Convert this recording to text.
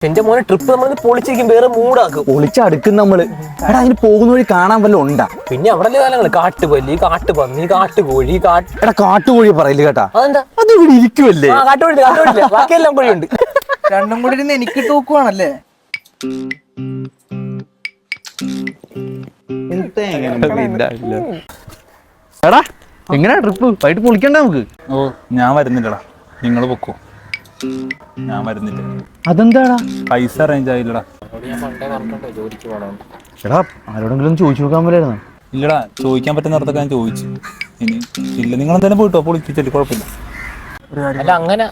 എന്റെ മോനെ ട്രിപ്പ് നമ്മൾ പൊളിച്ചിരിക്കും, വേറെ മൂടാക്കും. പൊളിച്ചടുക്കും നമ്മള്. എടാ അതിന് പോകുന്ന വഴി കാണാൻ വല്ലതും ഉണ്ടാ? പിന്നെ അവിടെ കാലങ്ങള് കാട്ടുപല്ലി, കാട്ടുപന്നി, കാട്ടുകോഴി. എടാ കാട്ടുകോഴി പറയില്ല കേട്ടാ. അതെന്താ? അത് ഇവിടെ ഇരിക്കുവല്ലേ? കാട്ടുകോഴി കാട്ടുകോഴില്ല, ബാക്കിയെല്ലാം കോഴിയുണ്ട്. രണ്ടും കൂടി ഇരുന്ന് എനിക്ക് തൂക്കുവാണല്ലേ? എടാ എങ്ങനെയാ ട്രിപ്പ്? വൈകിട്ട് പൊളിക്കണ്ട നമുക്ക്? ഓ ഞാൻ വരുന്നില്ലടാ, നിങ്ങൾ പൊക്കോ. ഞാൻ വരുന്നില്ല. അതെന്താടാ? പൈസ അറേഞ്ച് ആയില്ലടാ. എടാ ആരോടെങ്കിലും ചോദിച്ചു നോക്കാൻ പോലായിരുന്നു. ഇല്ലടാ, ചോദിക്കാൻ പറ്റുന്നിടത്തൊക്കെ ഞാൻ ചോദിച്ചു. ഇനി ഇല്ല, നിങ്ങൾ എന്തായാലും പോയിട്ടോ, പൊളിക്കിച്ചല്ലേ, കുഴപ്പമില്ല. അല്ല അങ്ങനെ